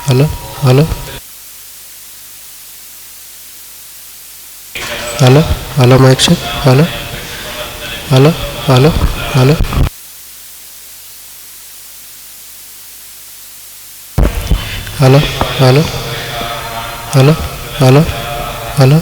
Hello hello hello hello mike check hello hello hello hello hello hello hello hello hello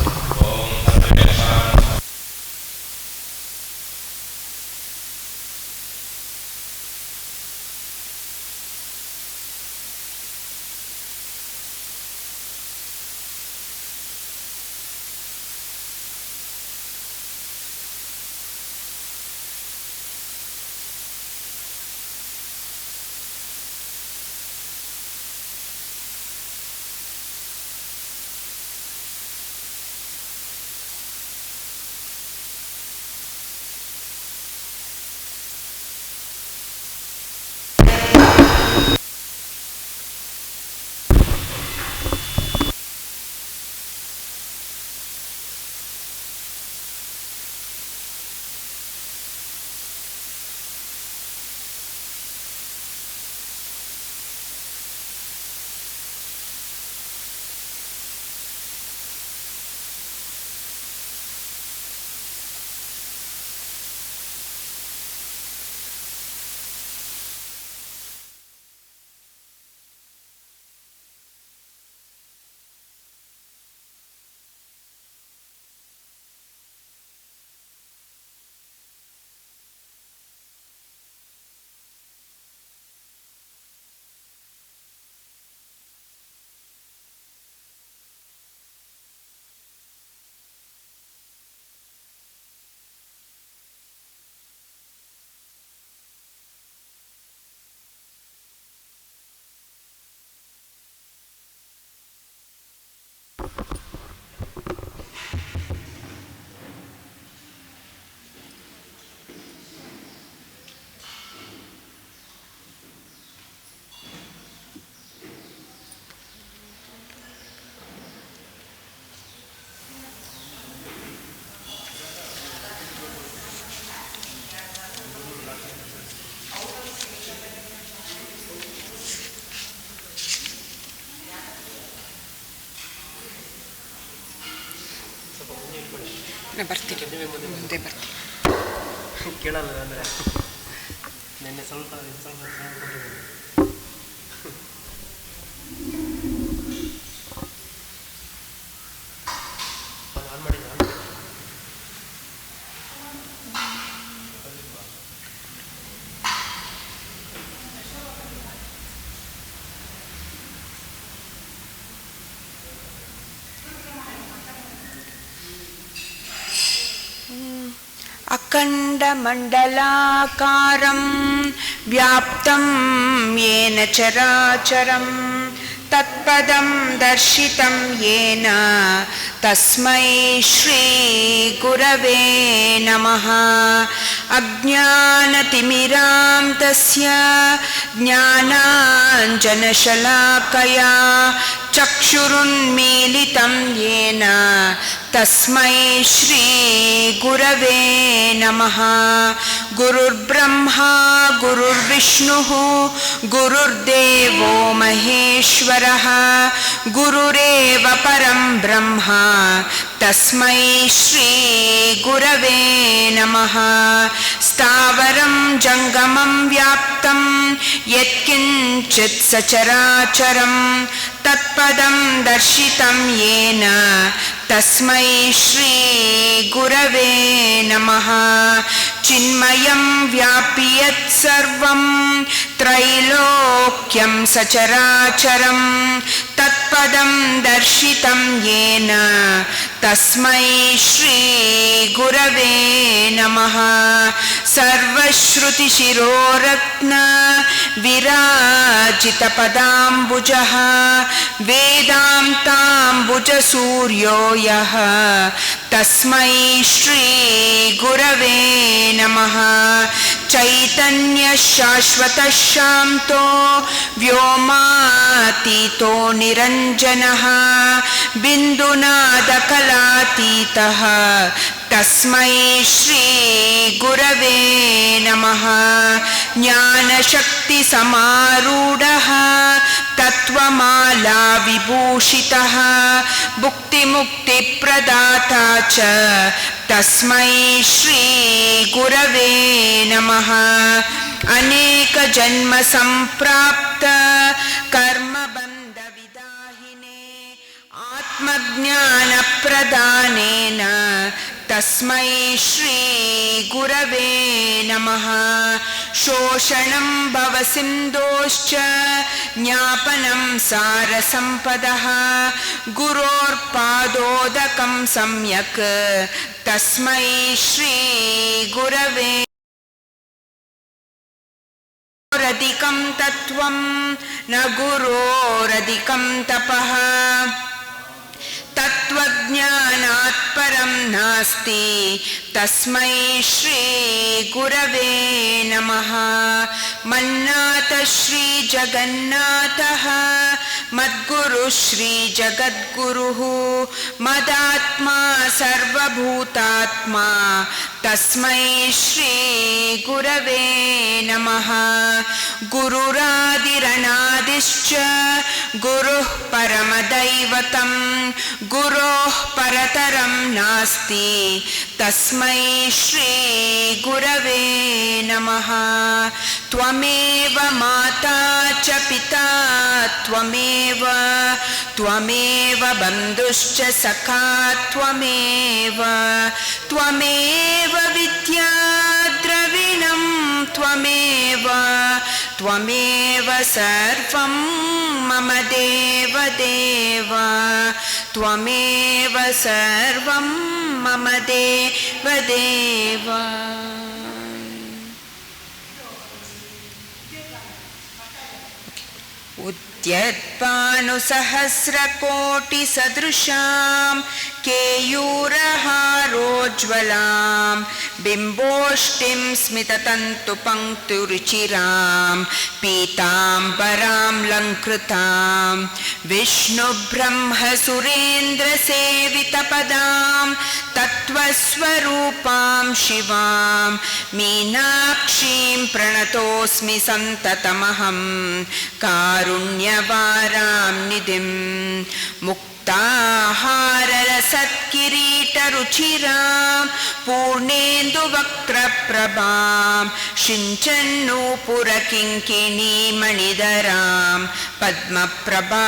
ಬರ್ತೀನಿ ಮುಂದೆ ಬರ್ತೀನಿ ಕೇಳಲ್ಲ ಅಂದರೆ ನಿನ್ನೆ ಸ್ವಲ್ಪ ಆನ್ ಮಾಡಿ अखण्डमण्डलाकारं व्याप्तं येन चराचरं तत्पदं दर्शितं येन तस्मै श्रीगुरवे नमः। अज्ञानतिमिरां तस्य ज्ञानाञ्जनशलाकया चक्षुरुन्मीलितं येन तस्मै श्रीगुरवे नमः। गुरुर्ब्रह्मा गुरुर्विष्णुः गुरुर्देवो महेश्वरः गुरुरेव परं ब्रह्म तस्मै श्रीगुरवे नमः। स्थावरं जङ्गमं व्याप्तं यत्किञ्चित् सचराचरं तत्पदं दर्शितं येन तस्मै श्रीगुरवे नमः। चिन्मयं व्यापि यत्सर्वं त्रैलोक्यं सचराचरं तत्पदं दर्शितं येन तस्मै श्रीगुरवे नमः। सर्वश्रुतिशिरोरत्न विराजितपदाम्बुजः वेदान्ताम्बुजसूर्यो यः तस्मै श्रीगुरवे नमः। चैतन्यशाश्वतः शान्तो व्योमातीतो निरञ्जनः बिन्दुनादकलातीतः तस्मै श्री गुरवे नमः। ज्ञानशक्तिसमारूढः तत्त्वमाला विभूषितः भुक्तिमुक्तिप्रदाता च तस्मै श्री गुरवे नमः। अनेकजन्म सम्प्राप्त कर्मबन्धविदाहिने आत्मज्ञानप्रदानेन तस्मै श्री गुरवे नमः। शोषणं भवसिन्धोश्च ज्ञापनं सारसम्पदः गुरोर्पादोदकं सम्यक् तस्मै श्री गुरवे। गुरोरधिकं तत्त्वं न गुरोरधिकं तपः तत्त्वज्ञानात् परं नास्ति तस्मै श्री गुरवे नमः। मन्नाथ श्री जगन्नाथः मद्गुरुः श्री जगद्गुरुः मदात्मा सर्वभूतात्मा तस्मै श्री गुरवे नमः। गुरुरादिरनादिश्च गुरुः परमदैवतं गुरोः परतरं नास्ति तस्मै श्री गुरवे नमः। त्वमेव माता च पिता त्वमेव त्वमेव बन्धुश्च सखा त्वमेव त्वमेव विद्या द्रविणं त्वमेव त्वमेव सर्वं मम देव देव त्वमेव सर्वं मम देव देव। उद्यत्पानुसहस्रकोटिसदृशां केयूरहारोज्ज्वलां बिम्बोष्टिं स्मिततन्तुपङ्क्तिरुचिरां पीताम्बरां लङ्कृतां विष्णुब्रह्मसुरेन्द्रसेवितपदां तत्त्वस्वरूपां शिवां मीनाक्षीं प्रणतोऽस्मि सन्ततमहं कारुण्यवारां निधिं। मुक्ताहाररसत्किरीटरुचिरां पूर्णेन्दुवक्त्रप्रभां शिञ्चन्नूपुरकिङ्किणीमणिधरां पद्मप्रभाबासुरां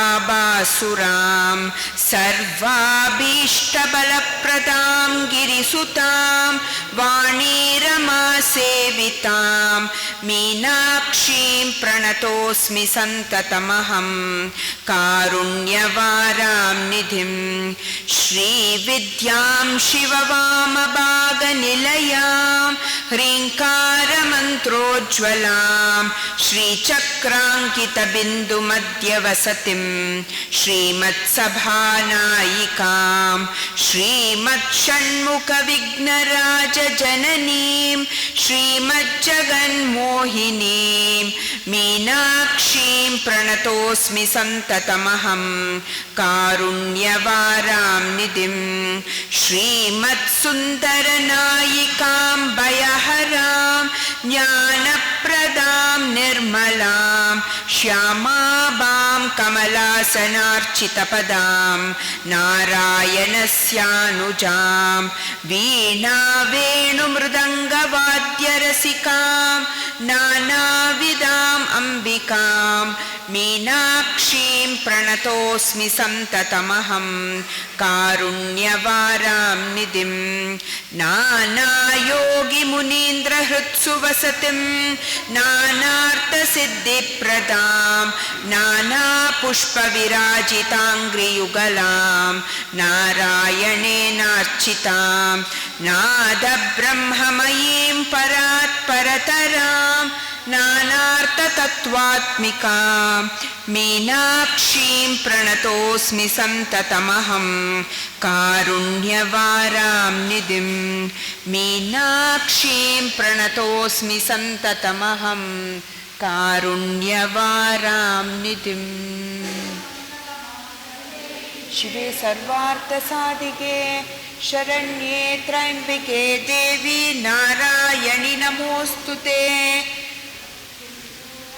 सर्वाभीष्टबलप्रदां गिरिसुतां वाणीरमासेवितां मीनाक्षीं प्रणतोऽस्मि सन्ततमहं कारुण्यवारां निधिं। श्रीविद्यां शिववामभागनिलयां ह्रीङ्कारमन्त्रोज्ज्वलां श्रीचक्राङ्कितबिन्दुमध्यवसतिं श्रीमत्सभानायिकां श्रीमत्षण्मुखविघ्नराजजननीं श्रीमज्जगन्मोहिनीं मीनाक्षीं प्रणतोऽस्मि सन्ततमहं कारुण्यवारां निधिं। श्रीमत्सुन्दरनायिकां भयहरां ज्ञानप्रदां निर्मलां श्यामाभां कमलासनार्चितपदां नारायणस्यानुजां वीणावेणुमृदङ्गवाद्यरसिकां नानाविधाम् अम्बिकां मीनाक्षीं प्रणतोऽस्मि सन्ततमहं कारुण्यवारां निधिं। नानायोगिमुनीन्द्रहृत्सु वसतिं नानार्थसिद्धिप्रदां नानापुष्पविराजिताङ्घ्रियुगलां नारायणेनार्चितां नादब्रह्ममयीं परात्परतरां नानार्थतत्त्वात्मिकां मीनाक्षीं प्रणतोऽस्मि सन्ततमहं कारुण्यवारां निधिं। मीनाक्षीं प्रणतोऽस्मि सन्ततमहं कारुण्यवारां निधिं। शिवे सर्वार्थसाधिके शरण्ये त्र्यम्बके देवी नारायणि नमोऽस्तुते।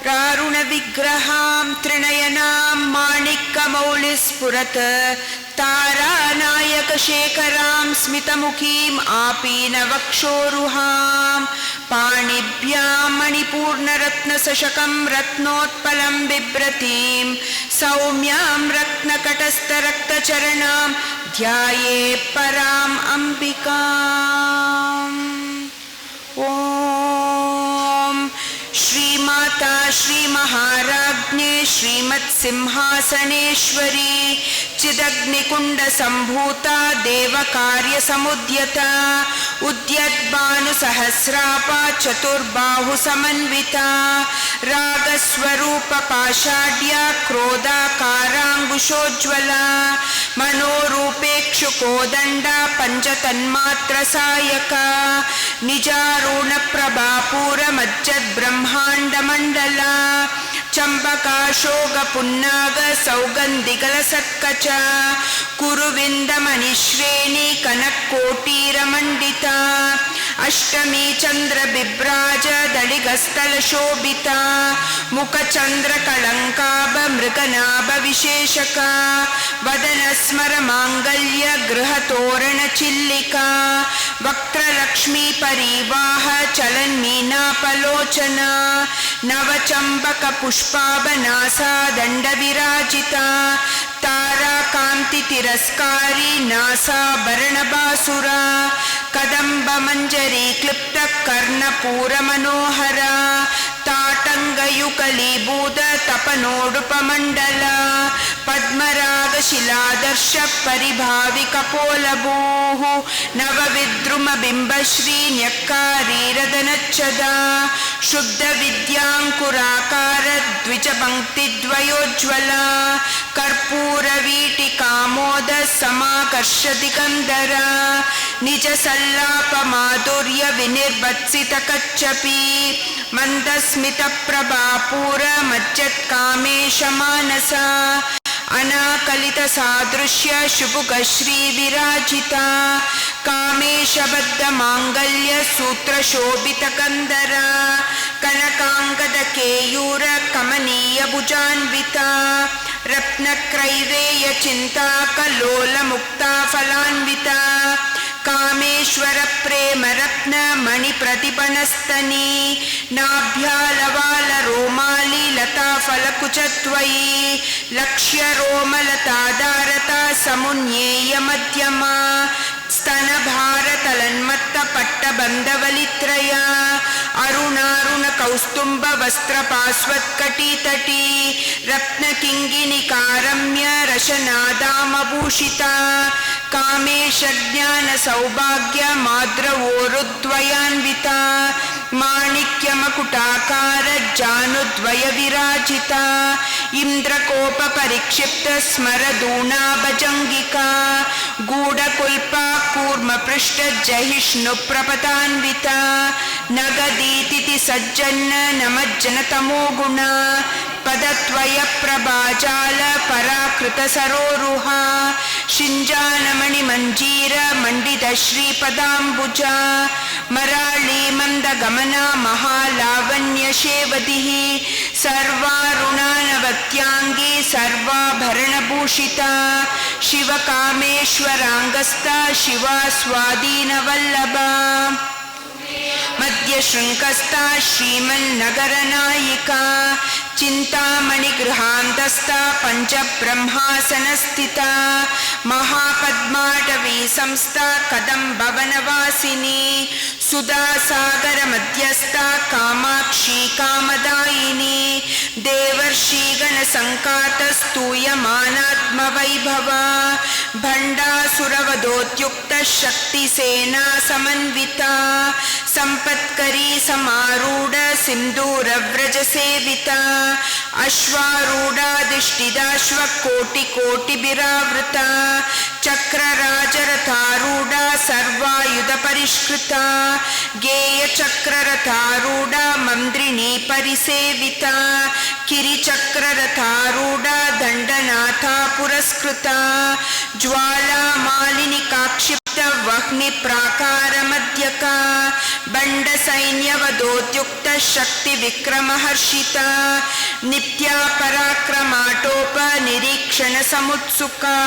रारुणविग्रहां त्रिनयनां माणिक्यमौलिस्फुरत् तारानायकशेखरां स्मितमुखीम् आपीनवक्षोरुहां पाणिभ्यां मणिपूर्णरत्नसशकं रत्नोत्पलं बिभ्रतीं सौम्यां रत्नकटस्थरक्तचरणां ध्याये पराम् अम्बिकाम्। ॐ श्रीमाता श्रीमहाराज्ञे श्रीमत्सिंहासनेश्वरी चिदग्निकुण्डसम्भूता देवकार्यसमुद्यता उद्यद्भानुसहस्रापा चतुर्बाहुसमन्विता रागस्वरूपपाषाढ्या क्रोधाकाराङ्कुशोज्ज्वला मनोरूपेक्षुकोदण्डा पञ्चतन्मात्रसायका निजारूणप्रभापूरमज्जद्ब्रह्माण्डमण्डला चम्पकाशोकपुन्नाग सौगन्धिकलसत्कच कुरुविन्दमणिश्रेणी कनक्कोटीरमण्डिता अष्टमी चन्द्रबिभ्राज दलिगस्थलशोभिता मुखचन्द्रकलङ्काभ मृगनाभविशेषका वदनस्मरमाङ्गल्य गृहतोरणचिल्लिका वक्त्रलक्ष्मीपरीवाह चलन्मीनापलोचना नवचम्पकपुष्पाभनासा दण्डविराजिता ताराकान्तितिरस्कारी नासाभरणबासुरा कदम्बमञ्जरी क्लिप्तकर्णपूरमनोहरा ताटङ्गयुगलीभूत तपनोडुपमण्डला पद्मरागशिलादर्श परिभाविकपोलभूः नवविद्रुमबिम्बश्री न्यक्कारीरदनच्छदा शुद्धविद्याङ्कुराकार द्विजपङ्क्तिद्वयोज्ज्वला कर्पूरवीटिकामोद समाकर्षदिगन्धरा निजसल्लापमाधुर्य विनिर्भत्सितकच्छपी मन्दस्मितप्रभापूर मज्जत्कामेशमानसा अनाकलितसादृश्य शुभुगश्रीविराजिता कामेशबद्धमाङ्गल्य सूत्रशोभितकन्धरा कनकाङ्गदकेयूर कमनीयभुजान्विता रत्नक्रैवेयचिन्ता कल्लोलमुक्ता फलान्विता कामेश्वर प्रेम रत्न मणिप्रतिपणस्तनी नाभ्यालवाल रोमाली लता फलकुचत्वयी लक्ष्य रोमलताधारता समुन्येय मध्यमा स्तन भारतलन्मत्त पट्टबन्धवलित्रया अरुणारुण कौस्तुम्भ वस्त्रपार्श्वत्कटितटी रत्नकिङ्गिनिकारम्य रशनादामभूषिता कामेश ज्ञान सौभाग्य माद्रवोरुद्वयान्विता माणिक्यमकुटाकार जानुद्वय विराजिता इन्द्रकोप परिक्षिप्त स्मरदूना भजङ्गिका गूढकुल्पा कूर्म पृष्ठ जहिष्णु प्रपतान्विता नगदीतिथि सज्जन्न नमज्जन तमो गुणा पदत्वय प्रभाजाल पराकृत सरोरुहा शिञ्जानमणि मंजीर मंडित श्रीपदाम्बुजा मराळी मंदगमना महालावण्य शेवदिः सर्वारुणानवत्यांगी सर्वाभरणभूषिता शिवकामेश्वराङ्गस्था शिवा स्वाधीनवल्लभा मध्यशृङ्खस्था श्रीमन्नगरनायिका चिन्तामणिगृहान्तस्था पञ्चब्रह्मासनस्थिता महापद्माटवी संस्था कदम्बवनवासिनी सुधासागरमध्यस्था कामाक्षी कामदायिनी देवर्षिगणसङ्कातस्तूयमानात्मवैभवा भण्डासुरवधोद्युक्त शक्तिसेना समन्विता संपत्करी समारूढ सिन्दूरव्रजसेविता अश्वारूढाधिष्ठिताश्वकोटिकोटिभिरावृता चक्रराजरथारूढा सर्वायुधपरिष्कृता गेयचक्ररथारूढा मन्त्रिणी परिसेविता किरिचक्ररथारूढा दण्डनाथा पुरस्कृता ज्वालामालिनिकाक्षिप्त वह्नि प्राकार मध्यका बंड सैन्यवदोद्युक्त शक्ति विक्रम हर्षिता नित्या पराक्रमाटोप निरीक्षण समुत्सुका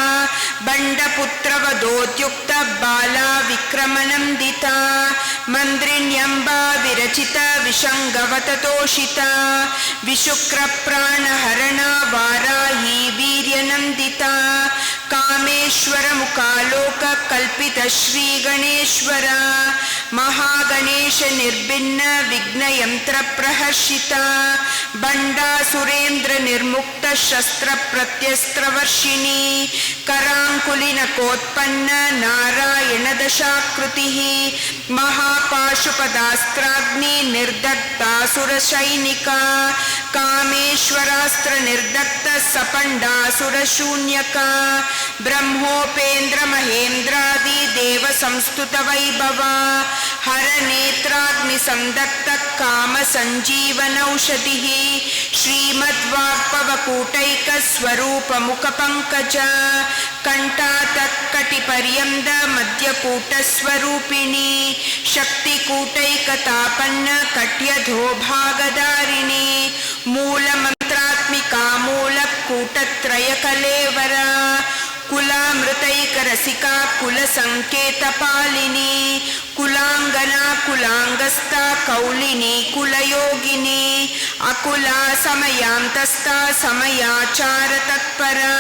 बंड पुत्रवदोद्युक्त बाला विक्रमनंदिता मंद्रिण्यंबा विरचित विशंगवततोषिता विशुक्र प्राणहरणा वाराही वीर्यनंदिता कामेश्वर मुकालोक कल्पित श्री गणेश्वर महागणेश निर्भिन्न विघ्न यंत्र प्रहर्षिता बंडा सुरेंद्र निर्मुक्त शस्त्र प्रत्यस्त्र वर्षिणी करांकुलिन कोत्पन्न नारायण दशाकृति महापाशुपदास्त्राग्नि निर्दग्धासुर सैनिका कामेश्वरास्त्र निर्दग्ध सपंडासुर शून्यका ब्रह्मोपेन्द्र महेन्द्रादि देव संस्तुत वैभवा हर नेत्राग्नि संदग्ध काम संजीवनौषधि श्रीमद्वाक्पवकूटैक स्वरूप मुख पंकज कंठातक्कटि पर्यन्त मध्यकूट स्वरूपिणी शक्तिकूटैकतापन्न कट्यधो भागधारिणी मूल मंत्रात्मिका मूल कूटत्रय कलेवरा कुलामृतैक रसिका कुल संकेत पालिनी कुलांगना कुलांगस्ता कौलिनी कुलयोगिनी अकुला समयांतस्ता समयाचार तत्परा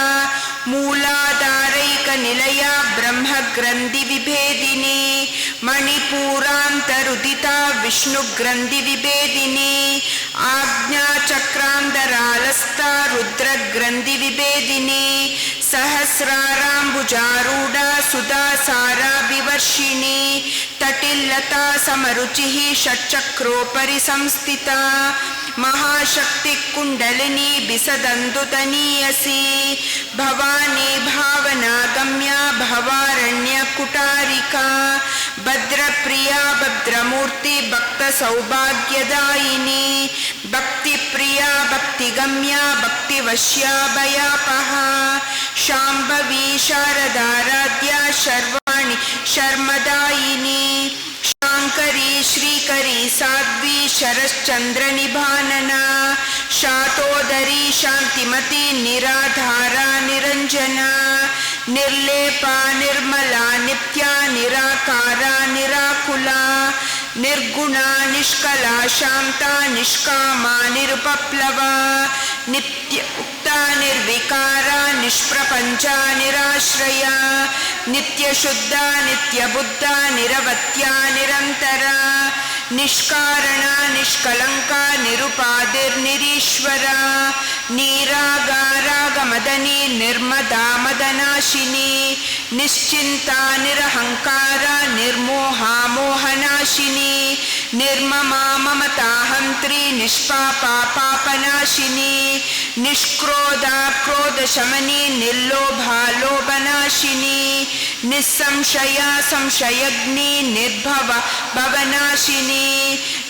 मूलाधारैक निलया ब्रह्म ग्रंथि विभेदिनी मणिपूरांतरुदिता विष्णु ग्रंथि विभेदिनी आज्ञा चक्रांतरालस्ता रुद्र ग्रंथि विभेदिनी सहस्राराम्बुजारूढ़ा सुधा सारा विवर्षिणी तटिल्लता समरुचिः षट्चक्रोपरि संस्थिता महाशक्ति कुंडलिनी बिसदंदुतनीयसी भवानी भावना गम्या भवारण्य कुटारिका भद्रप्रिया भद्रमूर्ति भक्त सौभाग्यदायिनी भक्ति प्रिया भक्ति गम्या भक्ति वश्या भयापहा शांभवी शारदाराध्या शर्वाणि शर्मदायिनी शांकरी श्रीकरी साध्वी शरश्चंद्र निभानना शातोदरी शांतिमती निराधारा निरंजना निर्लेपा निर्मला नित्या निराकारा निराकुला निर्गुणा निष्कला शांता निष्कामा निरुपप्लवा नित्य उक्ता निर्विकारा निष्प्रपंचा निराश्रया नित्य शुद्धा नित्य बुद्धा निरवत्या निरंतरा निष्कारणा निष्कलंका निरुपादिर्निरीश्वरा नीरागारागमदनी निर्मदा मदनाशिनी निश्चिंता निरहंकारा निर्मोहा मोहनाशिनी निर्ममा ममताहंत्री निष्पापा पापनाशिनी निष्क्रोधा क्रोधशमनी निर्लोभा लोभनाशिनी निस्संशया संशयग्नि निर्भव भवनाशिनी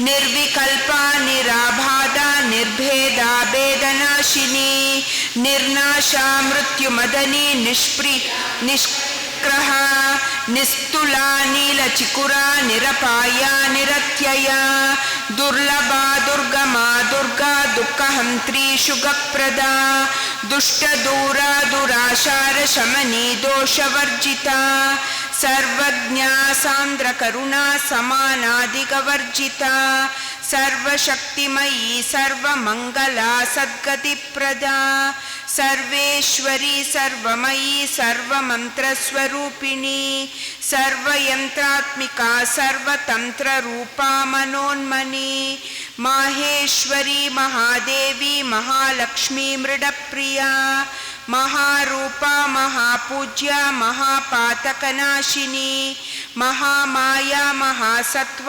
निर्विकल्पा निराबाधा निर्भेदा भेदनाशिनी निर्नाशा मृत्युमदनी निष्क्रह निस्तुला नीलचिकुरा निरपाया निरत्यया दुर्लभा दुर्गमा दुर्गा दुःखहंत्री शुभप्रदा दुष्टदूरा दुराशार शमनी दोषवर्जिता सर्वज्ञा सान्द्र करुणा समानाधिकवर्जिता सर्वशक्तिमयी सर्वमंगला सद्गतिप्रदा सर्वेश्वरी सर्वमयी सर्वमंत्रस्वरूपिणी सर्वयंत्रात्मिका सर्वतंत्ररूपा मनोन्मनी माहेश्वरी महादेवी महालक्ष्मी मृडप्रिया महारूपा महापूज्या महापातकनाशिनी महामाया महासत्व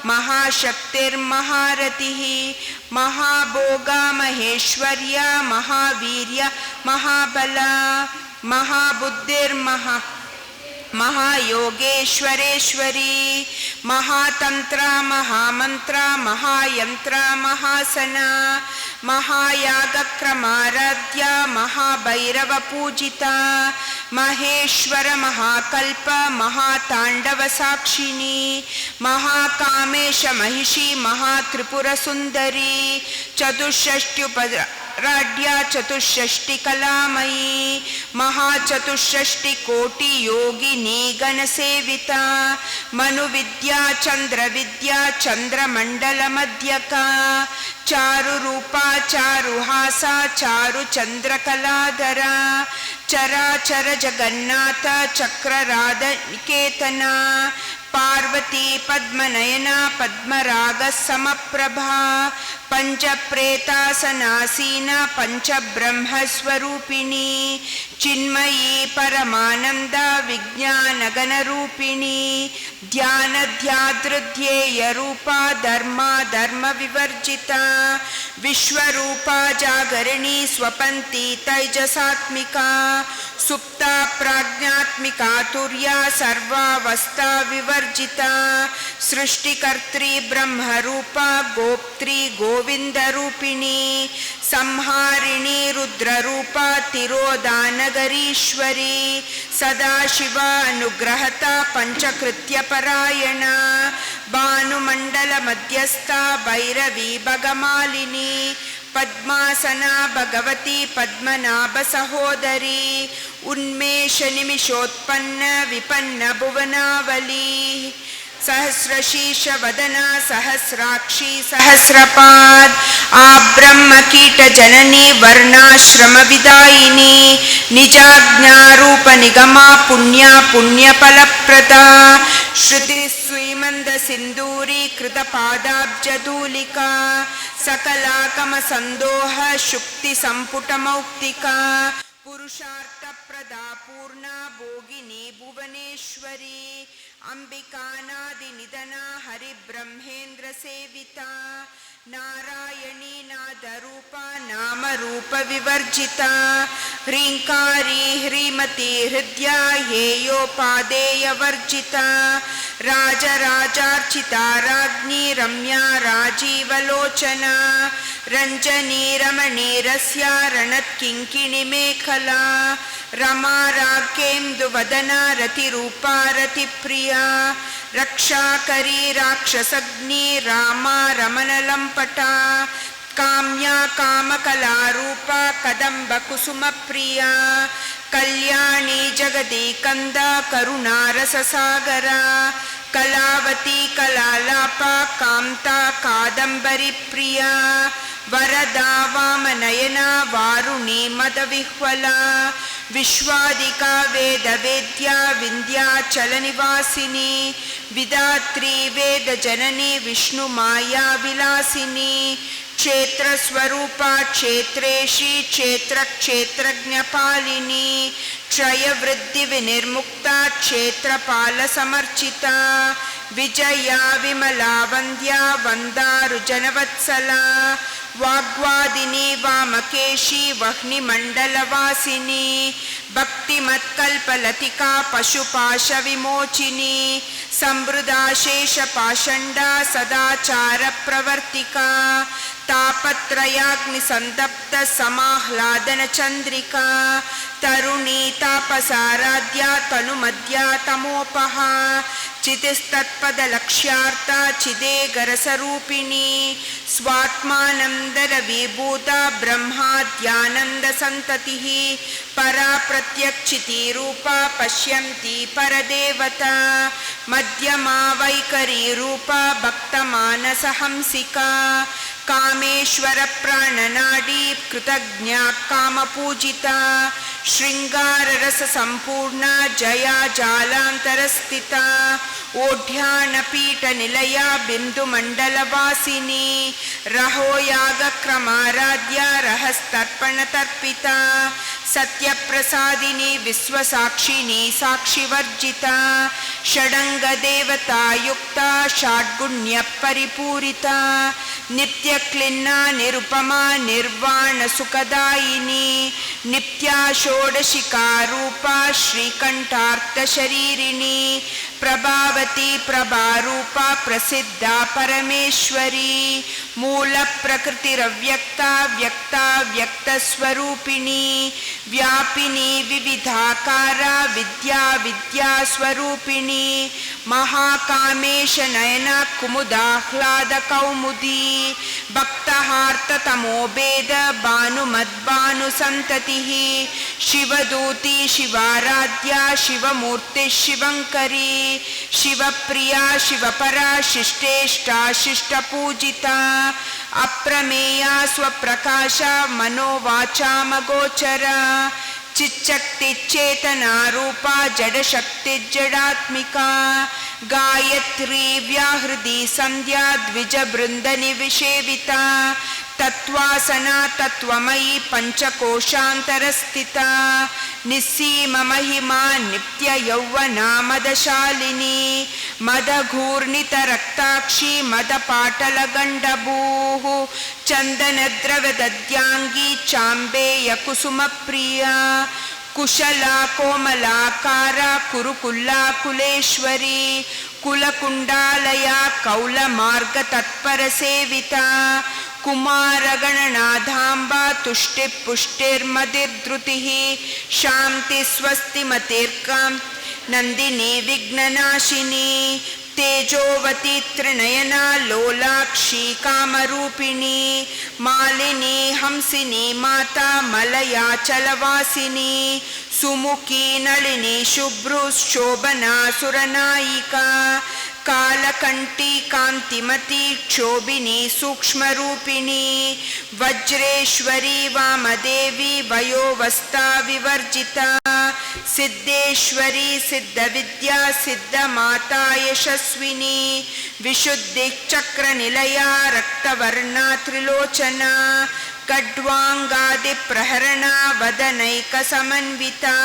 महाशक्तिर्महारतिः महाभोगा महेश्वर्या महावीर्य महाबला महाबुद्धिर्महा महायोगेश्वरेश्वरी महातंत्र महामंत्र महायंत्र महासना महायागक्रमाराध्य महाभैरव पूजिता महेश्वर महाकल्प महातांडव साक्षिणी महाकामेश महिषी महात्रिपुर सुंदरी चतुष्षष्ट्युपराढ्य चतुष्षष्टि कलामयी महाचतुष्षष्टि कोटि योगिनी गणसेविता मनुविद्या चंद्रविद्या चंद्रमंडल मध्यका चारु रूपा चारुहासा चारु चंद्रकलाधरा चराचर जगन्नाथ चक्रराध निकेतना पार्वती पद्मनयना पद्मराग समप्रभा पंचप्रेतासनासीना पंचब्रह्मस्वरूपिणी चिन्मयी परमानंद विज्ञानगणरूपिणी ध्यानध्यादृध्येय रूपा धर्मा धर्म विवर्जिता विश्वरूपा जागरिणी स्वपन्ती तैजसात्मिका सुप्ता प्राज्ञात्मिका तुर्या सर्वावस्था विवर्जिता सृष्टिकर्त्री ब्रह्मरूपा गोप्त्री गोविंदरूपिणी संहारिणी रुद्ररूपा तिरोदानगरीश्वरी सदाशिवा अनुग्रहता पंचकृत्यपरायणा भानुमंडल मध्यस्था भैरवी भगमालिनी पद्मासना भगवती पद्मनाभ सहोदरी उन्मेष निमिषोत्पन्न विपन्न भुवनावली सहस्रशीर्ष वदना सहस्राक्षी सहस्रपाद आब्रह्म कीट जननी वर्णाश्रम विदायिनी निजाज्ञारूप निगमा पुण्या पुण्यफलप्रदा श्रुति श्रीमंद सिंदूरी कृत पादाब्जधूलिका सकलाकम संदोह शुक्ति संपुट मौक्तिका पुरुषार्थ प्रदा पूर्णा भोगिनी भुवनेश्वरी अंबिकानादि निधना हरि ब्रह्मेंद्र सेविता नारायणी नादरूपा नाम रूप विवर्जिता ह्रींकारी ह्रीमती हृद्या हेयोपादेय वर्जिता राजराजार्चिता राज्ञी रम्या राजीवलोचना रंजनी रमणीरस्या रणत्किंकिणी मेखला रमा राकेन्दुवदना रतिरूपा रतिप्रिया रक्षाकरी राक्षसग्नि रामा रमणलंपटा काम्या कामकलारूपा कदम्ब कुसुमप्रिया कल्याणी जगदीकंदा करुणारससागरा कलावती कलालापा कांता कादंबरी प्रिया वरदा वामनयना वारुणी मदविह्वला विश्वादिका वेदवेद्या विंध्याचलनिवासिनी विदात्री वेदजननी विष्णुमाया विलासिनी क्षेत्रस्वरूपा क्षेत्रेशी क्षेत्रक्षेत्रज्ञपालिनी क्षयवृद्धिविनिर्मुक्ता क्षेत्रपालसमर्चिता विजया विमला वन्द्या वन्दारुजनवत्सला वाग्वादिनी वामकेशी वह्निमण्डलवासिनी भक्तिमत्कल्पलतिका पशुपाशविमोचिनी समृदाशेषपाषण्डा सदाचारप्रवर्तिका तापत्रयाग्निसन्दप्त समाह्लादनचन्द्रिका तरुणी तापसाराध्या तनुमध्या तमोपहा चितिस्तत्पदलक्ष्यार्था चिदेगरसरूपिणी स्वात्मानन्दरविभूता ब्रह्माद्यानन्दसन्ततिः परा प्रत्यक्षितिरूपा पश्यन्ती परदेवता मध्यमा वैखरीरूपा भक्तमानसहंसिका कामेश्वर प्राणनाडी कृतज्ञा कामपूजिता श्रृंगाररस संपूर्णा जया जालांतरस्थिता ओढ्यानपीठ निलया बिंदुमंडलवासिनी रहोयागक्रमाराध्या रहस्तर्पणतर्पिता सत्यप्रसादिनी विश्वसाक्षिणी साक्षिवर्जिता षडंगदेवता युक्ता षड्गुण्य परिपूरिता नित्यक्लिन्ना निरुपमा निर्वाण सुखदायिनी नित्या षोडशिका रूपा श्रीकण्ठार्थशरीरिणी प्रभावती प्रभारूपा प्रसिद्धा परमेश्वरी मूलप्रकृतिरव्यक्ता व्यक्ता व्यक्तस्वरूपिणी व्यापिनी विविधाकारा विद्या विद्यास्वरूपिणी महाकामेशनयना कुमुदाह्लादकौमुदी भक्तहार्ततमोभेद भानुमद्भानुसन्ततिः शिवदूती शिवाराध्या शिवमूर्तिः शिवङ्करी शिवप्रिया शिवपरा शिष्टेष्टा शिष्टपूजिता अप्रमेया स्वप्रकाशा मनोवाचामगोचरा चिच्चक्तिचेतना रूपा जडशक्तिजडात्मिका गायत्री व्याहृदी संध्या द्विजबृन्दनिविषेविता तत्त्वासना तत्त्वमयी पञ्चकोशान्तरस्थिता निस्सीममहिमा नित्ययौवना मदशालिनी मदघूर्णितरक्ताक्षी मदपाटलगण्डभूः चन्दनद्रवदद्याङ्गी चाम्बेयकुसुमप्रिया कुशला कोमलाकारा कुरुकुल्ला कुलेश्वरी कुलकुण्डालया कौलमार्गतत्परसेविता कुमारगणनाथाम्बा तुष्टिपुष्टिर्मतिर्धृतिः शान्तिस्वस्तिमतिर्कां नन्दिनी विघ्ननाशिनी तेजोवती त्रिनयना लोलाक्षी कामरूपिणी मालिनी हंसिनी माता मलयाचलवासिनी सुमुखी नलिनी शुभ्रुशोभना सुरनायिका कालकण्ठी कान्तिमती क्षोभिनी सूक्ष्मरूपिणी वज्रेश्वरी वामदेवी वयोवस्था विवर्जिता सिद्धेश्वरी सिद्धविद्या सिद्धमाता यशस्विनी विशुद्धिचक्रनिलया रक्तवर्णा त्रिलोचना कड्वाङ्गादिप्रहरणा वदनैकसमन्विता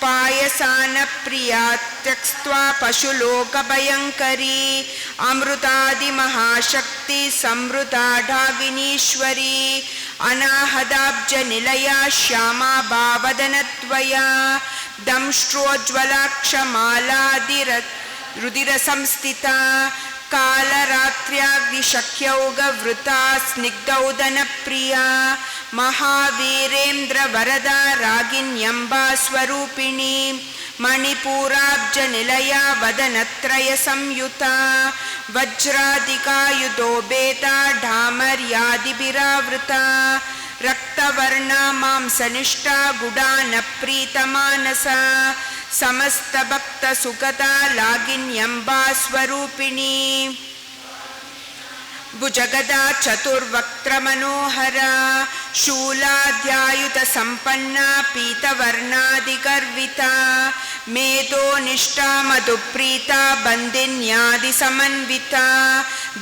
पायसानप्रिया त्यक्त्वा पशुलोकभयङ्करी अमृतादिमहाशक्ति संवृता ढागिनीश्वरी अनाहदाब्जनिलया श्यामा भावदनत्वया दंष्ट्रोज्ज्वलाक्षमालादिरुदिरसंस्थिता कालरात्र्याग्निशक्यौगवृता स्निग्धौदनप्रिया महावीरेन्द्रवरदा रागिन्यम्बा स्वरूपिणी मणिपूराब्जनिलया वदनत्रयसंयुता वज्रादिकायुधोपेता ढामर्यादिभिरावृता रक्तवर्णा मांसनिष्ठा गुडानप्रीतमानसा समस्तभक्तसुगता लागिन्यम्बा स्वरूपिणी भुजगदा चतुर्वक्त्रमनोहरा शूलाध्यायुतसम्पन्ना पीतवर्णादिगर्विता मेधोनिष्ठा मधुप्रीता बन्दिन्यादिसमन्विता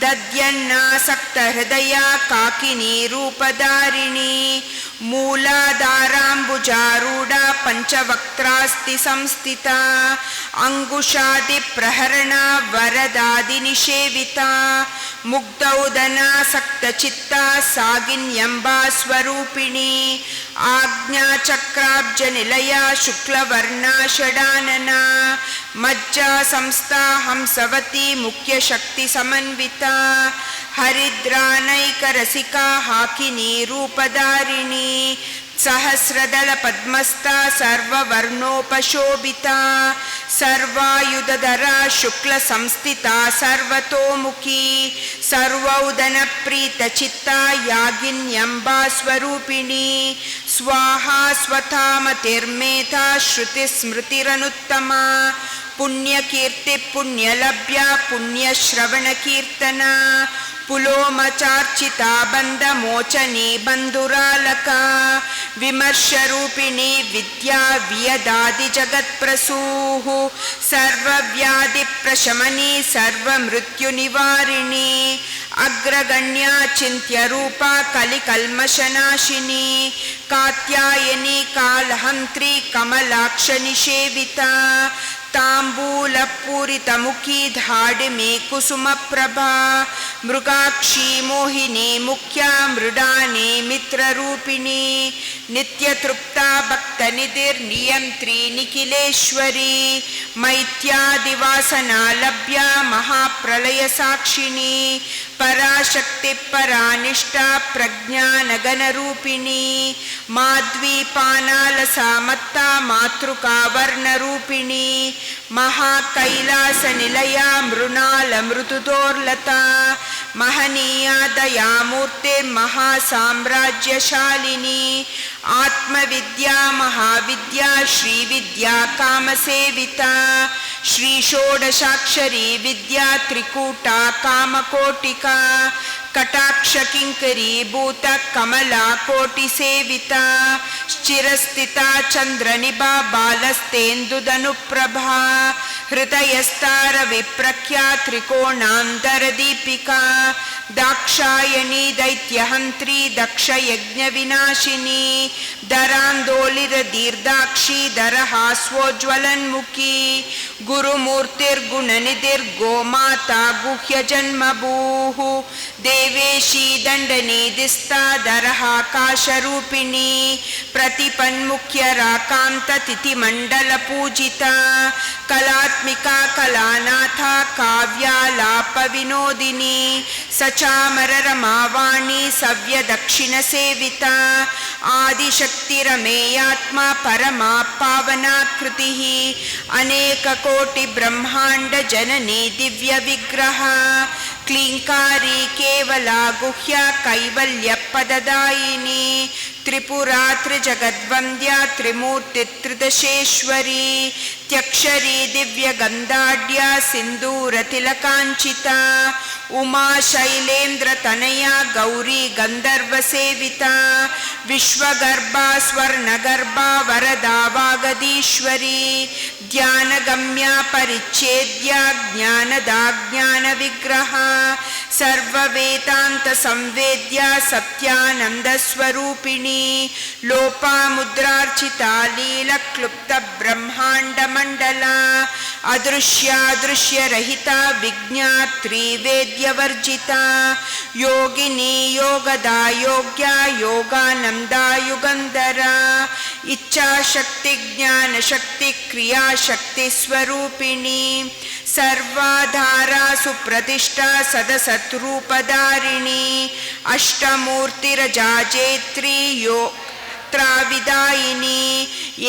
दद्यन्नासक्तहृदया काकिनी रूपधारिणी मूलाधाराम्बुजारूढा पञ्चवक्त्रास्ति संस्थिता अङ्गुशादिप्रहरणा वरदादिनिषेविता मुग्धौदनासक्तचित्ता सागिन्यम्बा स्वरूपिणी आज्ञाचक्राब्जनिलया शुक्लवर्णा षडानना मज्जा संस्था हंसवती मुख्यशक्तिसमन्विता हरिद्रानैकरसिका हाकिनी रूपधारिणी सहस्रदलपद्मस्था सर्ववर्णोपशोभिता सर्वायुधधरा शुक्लसंस्थिता सर्वतोमुखी सर्वौदनप्रीतचित्ता यागिन्यम्बा स्वरूपिणी स्वाहा स्वधामतिर्मेधा श्रुतिस्मृतिरनुत्तमा पुण्यकीर्ति पुण्यलभ्या पुण्यश्रवणकीर्तना पुलोमचार्चिता बन्धमोचनी बन्धुरालका विमर्शरूपिणी विद्या वियदादिजगत्प्रसूः सर्वव्याधिप्रशमनी सर्वमृत्युनिवारिणी अग्रगण्या चिन्त्यरूपा कलिकल्मषनाशिनी कात्यायनी कालहन्त्री कमलाक्षनिषेविता ताम्बूलपूरितमुखी धाडिमी कुसुमप्रभा मृगाक्षी मोहिनी मुख्या मृडानी मित्ररूपिणी नित्यतृप्ता भक्तनिधिर्नियन्त्री निखिलेश्वरी मैत्यादिवासना लभ्या महाप्रलयसाक्षिणी पराशक्ति परानिष्ठा प्रज्ञानगणरूपिणी माध्वीपानालसा मत्ता मातृका वर्णरूपिणी महाकैलासनिलया मृणालमृदुदोर्लता महनीया दयामूर्ते महासाम्राज्यशालिनी आत्मविद्या महाविद्या श्रीविद्या कामसेविता श्री षोडशाक्षरी विद्या त्रिकूटा कामकोटिका कटाक्ष किंकरी भूत कमला कोटि सेविता चिरस्थिता चंद्रनिभा बालस्तेन्दुदनुप्रभा हृदयस्तार विप्रख्या त्रिकोणांतर दीपिका दाक्षायणी दैत्यहंत्री दक्ष यज्ञ विनाशिनी दरांदोलिर दीर्घाक्षी दरहास्वोज्वलन्मुखी गुरुमूर्तिर्गुणनिधिर्गोमाता गुह्य जन्मभूः देवेशी दंडनिधिस्ता दरहाकाशरूपिणी प्रतिपन्मुख्य राकांत तिथिमंडल पूजिता कलात्मिका कलानाथा काव्यालाप विनोदिनी सचामर रमावाणी सव्य दक्षिण सेविता आदिशक्तिरमेयात्मा परमा पावनाकृतिः अनेक कोटि ब्रह्मांड जननी दिव्य विग्रह क्लींकारी केवला गुह्या कैवल्य पददायिनी त्रिपुरा त्रिजगद्वन्द्या त्रिमूर्ति त्रिदशेश्वरी त्यक्षरी दिव्य गंधाढ्या सिंदूर तिलकांचिता उमा शैलेन्द्र तनया गौरी गंधर्व सेविता विश्वगर्भा स्वर्णगर्भा वरदा वागदीश्वरी ध्यानगम्या परिच्छेद्या ज्ञानदा ज्ञान विग्रह सर्ववेदांत संवेद्या सत्यानंद स्वरूपिणी लोपामुद्रार्चिता लीला क्लुप्त ब्रह्मांड मंडला अदृश्यादृश्य रहिता विज्ञात्री वेद्यवर्जिता योगिनी योगदा योग्या योगानंदा युगंधरा इच्छा शक्ति ज्ञान शक्ति क्रिया शक्ति स्वरूपिणी सर्वाधारा सुप्रतिष्ठा सदसत्रूपधारिणी अष्टमूर्तिरजाजेत्री यो त्राविदायिनी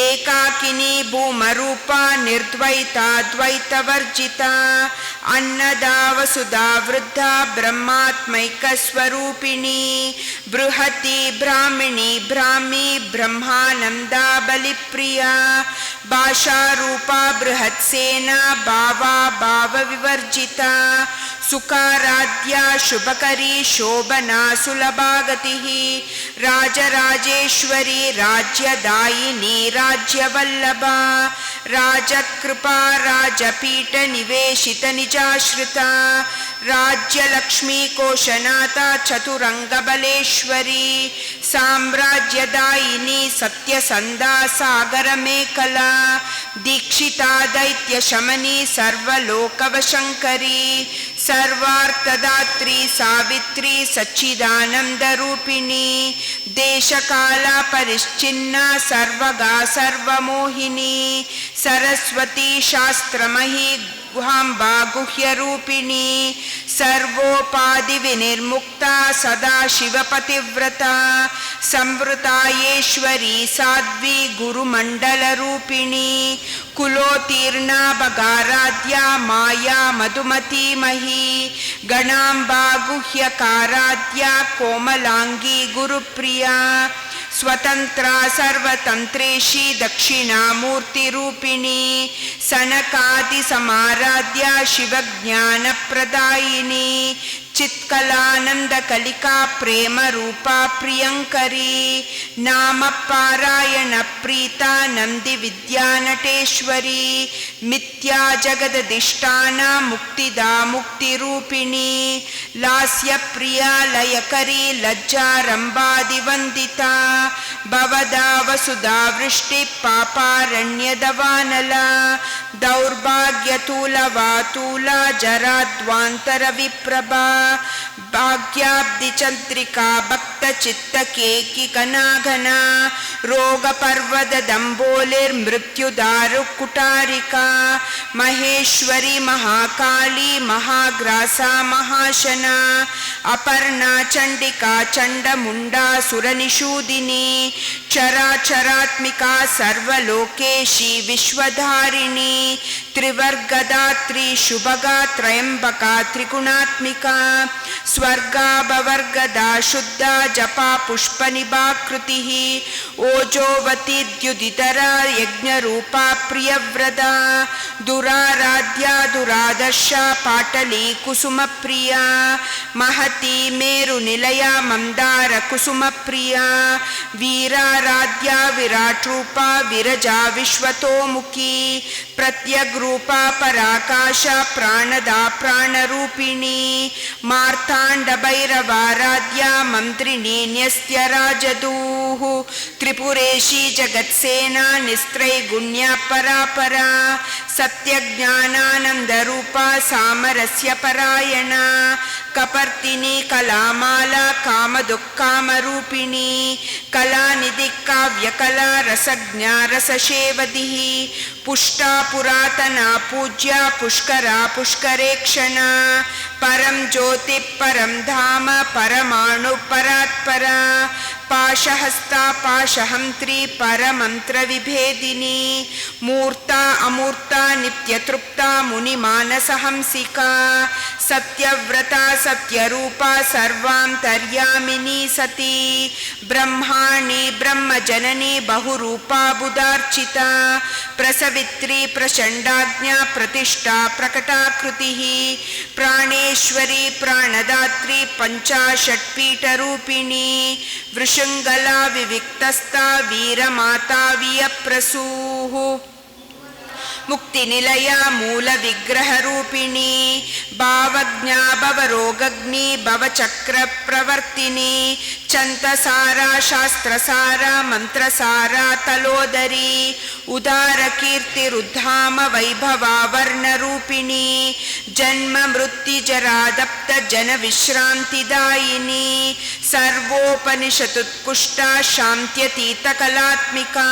एकाकिनी भूमरूपा निर्द्वैता द्वैतवर्जिता अन्नदा वसुधा वृद्धा ब्रह्मात्मैक स्वरूपिणी बृहती ब्राह्मिणी ब्राह्मी ब्रह्मानंदा बलिप्रिया भाषारूपा बृहत्सेना भावा भाव विवर्जिता सुकाराध्या शुभकरी शोभना सुलभागतिः राजराजेश्वरी राज्यदायिनी राज्यवल्लभा राजकृपा राजपीठ निवेशित निजाश्रिता राज्यलक्ष्मी कोशनाथा चतुरंगबलेश्वरी साम्राज्यदायिनी सत्यसंधा सागरमेखला दीक्षिता दैत्यशमनी सर्वलोकवशंकरी सर्वार्थदात्री सावित्री सच्चिदानंदरूपिणी देशकाला परिच्छिन्ना सर्वगा सर्वमोहिनी सरस्वती शास्त्रमही गुहांबा गुह्यरूपिणी सर्वोपाधि विनिर्मुक्ता सदा शिवपतिव्रता संवृतायेश्वरी साध्वी गुरुमंडलरूपिणी कुलोत्तीर्णा भगाराध्या माया मधुमती मही गणांबा गुह्यकाराध्या कोमलांगी गुरुप्रिया स्वतंत्रा सर्वतंत्रेशी दक्षिणामूर्तिरूपिणी सनकादि समाराध्या शिवज्ञानप्रदायिनी चित्कलानंद कलिका प्रेम रूपा प्रियंकरी नाम पारायण प्रीता नंदि विद्या नटेश्वरी मिथ्या जगदधिष्ठाना मुक्तिदा मुक्ति रूपिणी लास्य प्रिया लयकरी लज्जा रंबादिवंदिता भवदा वसुधा वृष्टि पापारण्यदवानला दौर्भाग्यतूलवातूला जराद्वांतर विप्रभा भाग्याब्धिचंद्रिका भक्तचित्तकेकि घना रोगपर्वतदम्बोलिर्मृत्युदारुकुटारिका महेश्वरी महाकाली महाग्रासा महाशना अपर्णा चंडिका चंडमुंडा सुरनिषूदिनी चराचरात्मिका सर्वलोकेशी विश्वधारिणी त्रिवर्गदात्री शुभगा त्रयंबका त्रिगुणात्मिका स्वर्गाभवर्गदा शुद्धा जपा पुष्पनिभाकृतिः ओजोवती द्युदितरा यज्ञरूपा प्रियव्रता दुराराध्या दुरादर्शा पाटली कुसुमप्रिया महती मेरुनिलया मंदार कुसुमप्रिया वीराराध्या विराट्रूपा विरजा विश्वतोमुखी प्रत्यग्रूपा पराकाशा प्राणदा प्राणरूपिणी मार्ताण्डभैरवाराध्या मन्त्रिणी न्यस्त्यराजदूः त्रिपुरेशी जगत्सेना निस्त्रैगुण्या परापरा सत्यज्ञानानन्दरूपा सामरस्य परायणा कपर्तिनी कलामाला कामदुःखामरूपिणी कलानिधि काव्यकला रसज्ञा रससेवधिः पुष्टा पुरातना पूज्या पुष्करा पुष्करेक्षणा परं ज्योति परं धाम परमाणु परात्परा पाशहस्ता पाशहंत्री परमंत्र विभेदिनी मूर्ता अमूर्ता नित्यतृप्ता मुनिमानसहंसिका सत्यव्रता सत्यरूपा सर्वान्तर्यामिनी सती ब्रह्माणि ब्रह्मजननी बहुरूपा बुधार्चिता प्रसवित्री प्रचण्डाज्ञा प्रतिष्ठा प्रकटाकृतिः प्राणेश्वरी प्राणदात्री पंचाषट्पीठरूपिणी वृषंगला विविक्तस्था वीरमाता वियप्रसूः मुक्तिनिलया मूल विग्रह रूपिणी भावज्ञा भवरोगग्नि भवचक्र प्रवर्तिनी चंतसारा शास्त्रसारा मंत्रसारा तलोदरी उदार कीर्तिरुद्धाम वैभवा वर्णरूपिणी जन्म मृत्यु जरादप्त जन विश्रांतिदायिनी सर्वोपनिषदुत्कृष्टा शान्त्यतीत कलात्मिका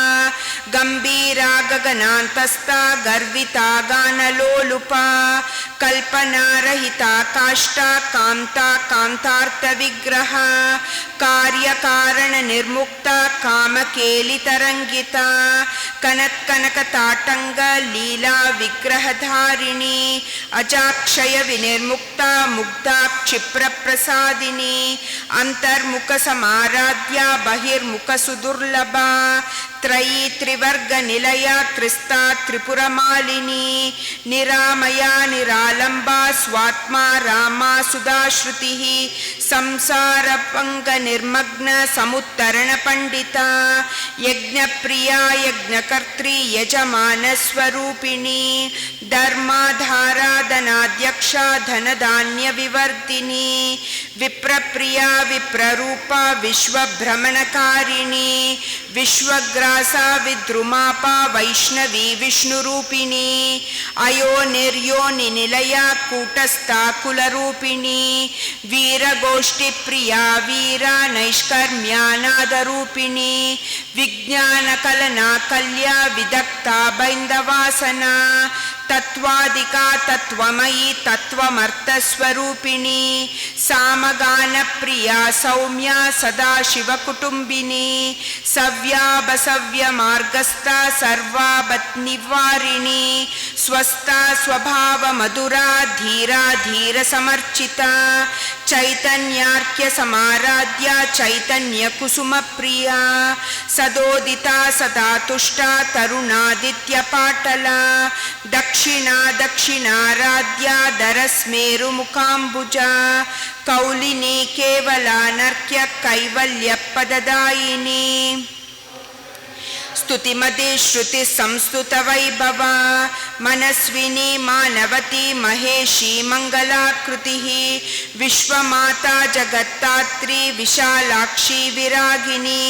गंभीरा गगनान्तस्था गर्विता गानलोलुपा कल्पनारहिता काष्ठा कांता कांतार्थ विग्रह कार्यकारण निर्मुक्ता कामकेलितरंगिता कनत्कनकताटंग लीला विग्रहधारिणी अजाक्षय विनिर्मुक्ता मुग्धा क्षिप्र प्रसादिनी अंतर्मुख समाराध्या बहिर्मुख सुदुर्लभा त्रयी त्रिवर्ग निलया त्रिस्ता त्रिपुरमालिनी निरामया निरालंबा स्वात्मा रामा सुधाश्रुतिः संसार पंग निर्मग्न समुत्तरण पंडिता यज्ञप्रिया यज्ञकर्त्री यजमान स्वरूपिणी धर्माधाराधनाध्यक्षा धनधान्य विवर्धिनी विप्रप्रिया विप्ररूपा विश्वभ्रमणकारिणी विश्वग्रासा विद्रुमापा वैष्णवी विष्णुरूपिणी अयो निर्योनि निलया कूटस्था कुलरूपिणी वीरगोष्ठी प्रिया वीरा नैष्कर्म्यानादरूपिणी विज्ञानकलना कल्या विदग्धा बैन्दवासना तत्वादिका तत्वमयी तत्वमर्थस्वरूपिणी सामगान प्रिया सौम्या सदाशिवकुटुम्बिनी सव्याबसव्य मार्गस्था सर्वापत्निवारिणी स्वस्था स्वभाव मधुरा धीरा धीर समर्चिता चैतन्यार्क्य समाराध्या चैतन्य कुसुम प्रिया सदोदिता सदा तुष्टा तरुणा आदित्यपाटला दक्षिणा दक्षिणाराध्या दरस्मेरुमुखाम्बुजा कौलिनी केवलानर्क्य कैवल्यपददायिनी स्तुतिमती श्रुति संस्तुत वैभव मनस्विनी मानवती महेशी मंगलाकृतिः विश्वमाता जगत्तात्री विशालाक्षी विरागिनी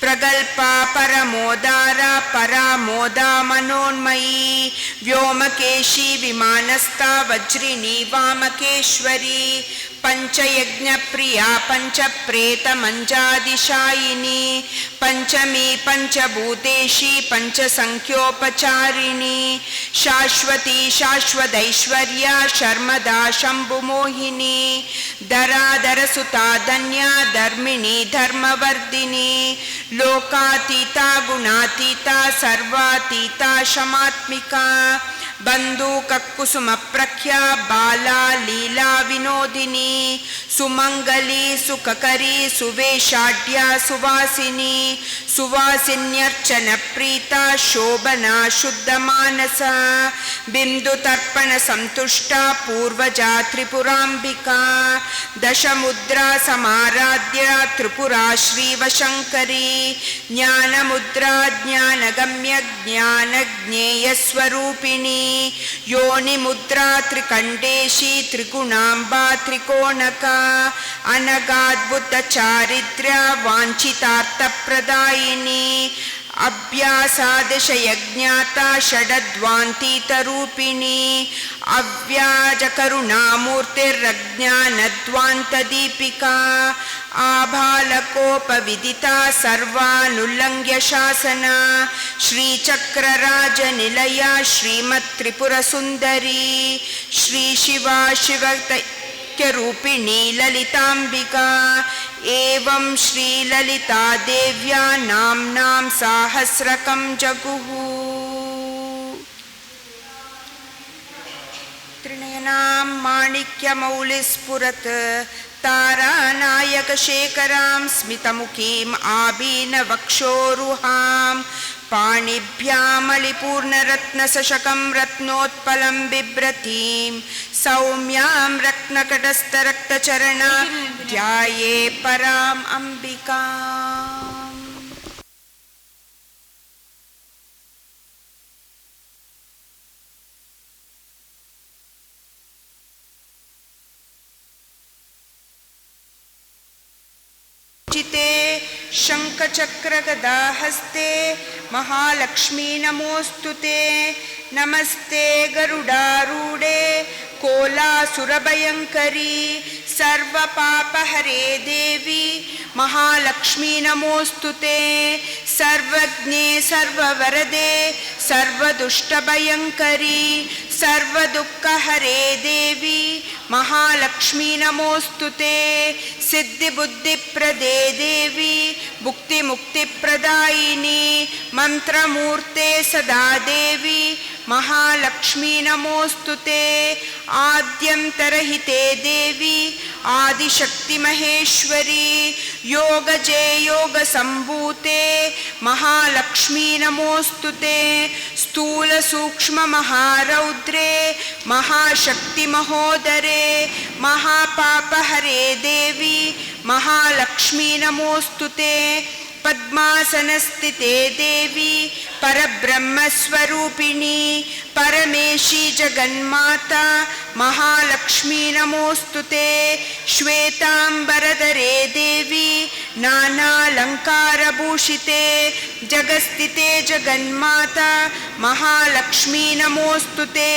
प्रगल्पा परमोदारा परामोदा मनोन्मयी व्योमकेशी विमानस्था वज्रिनी वामकेश्वरी पंचयज्ञप्रिया पंचप्रेतमंजादिशायिनी पंचमी पंचभूतेशी पंचसंख्योपचारिणी शाश्वती शाश्वतैश्वर्या शर्मदा शंभुमोहिनी धराधरसुता धन्या धर्मिणी धर्मवर्धिनी लोकातीता गुणातीता सर्वातीता शमात्मिका बंधुककुसुमप्रख्या बाला लीला विनोदिनी सुमंगली सुखकरी सुवेशाढ्या सुवासिनी सुवासिन्यर्चन प्रीता शोभना शुद्धमानसा बिंदुतर्पण संतुष्टा पूर्वजा त्रिपुरांबिका दशमुद्रा समाराध्या त्रिपुरा श्रीवशंकरी ज्ञानमुद्रा ज्ञानगम्य ज्ञानज्ञेयस्वरूपिणी योनिमुद्रा त्रिकंडेशी त्रिगुणांबा त्रिकोणका अनगाद्भुत चारित्र्या वांछितार्थप्रदायिनी अभ्यासादिशयज्ञाता षडद्वान्तितरूपिणी अव्याजकरुणामूर्तिरज्ञानद्वान्तदीपिका आभालकोपविदिता सर्वानुल्लङ्घ्य शासना श्रीचक्रराजनिलया श्रीमत्त्रिपुरसुन्दरी श्रीशिवा शिवरूपिणी ललिताम्बिका एवं श्रीललिता देव्या नाम्नां साहस्रकं जगुः त्रिनयनां माणिक्यमौलिस्फुरत् तारानायकशेखरां स्मितमुखीम् आभीनवक्षोरुहां पाणिभ्यामलिपूर्णरत्नसशकं रत्नोत्पलं बिभ्रतीं सौम्यां रत्नकटस्थरक्तचरणा ध्याये पराम् अम्बिकाम्। शंखचक्रगदाहस्ते महालक्ष्मी नमोस्तुते नमस्ते गरुडारूढे कोलासुरभयंकरी सर्वपापहरे देवी महालक्ष्मी नमोस्तुते सर्वज्ञे सर्ववरदे सर्वदुष्टभयंकरी सर्वदुःखहरे देवी महालक्ष्मी नमोस्तुते सिद्धिबुद्धिप्रदे देवी भुक्तिमुक्तिप्रदायिनी मंत्रमूर्ते सदा देवी महालक्ष्मी नमोस्तुते आद्यंतरहिते देवी आदिशक्ति महेश्वरी योगजे योग संभूते महालक्ष्मी नमोस्तुते स्थूल सूक्ष्म महारौद्रे महाशक्ति महोदरे महापापहरे देवी महालक्ष्मी नमोस्तुते पद्मासनस्थिते देवी परब्रह्मस्वरूपिणी परमेशी जगन्माता महालक्ष्मी नमोस्तुते श्वेतांबरधरे देवी नानालंकारभूषिते जगस्थिते जगन्माता महालक्ष्मी नमोस्तुते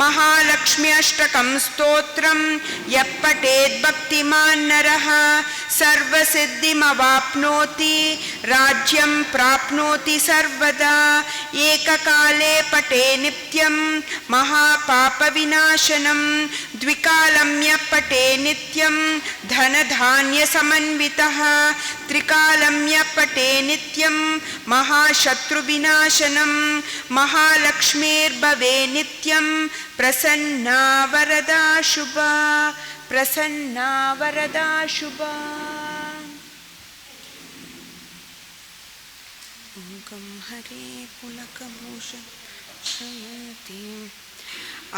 महालक्ष्मी अष्टकं स्तोत्रं यः पठेत् भक्तिमान् नरः सर्वसिद्धिमवाप्नोति राज्यं प्राप्नोति सर्वदा एककाले पठे नित्यं महापापविनाशनं द्विकालं यः पठे नित्यं धनधान्यसमन्वितः त्रिकालं यः पठे नित्यं महाशत्रुविनाशनं महालक्ष्मीर्भवे नित्यं प्रसन्ना वरदा शुभा प्रसन्ना वरदा शुभा। हरे पुलकभूषण श्रयन्तीम्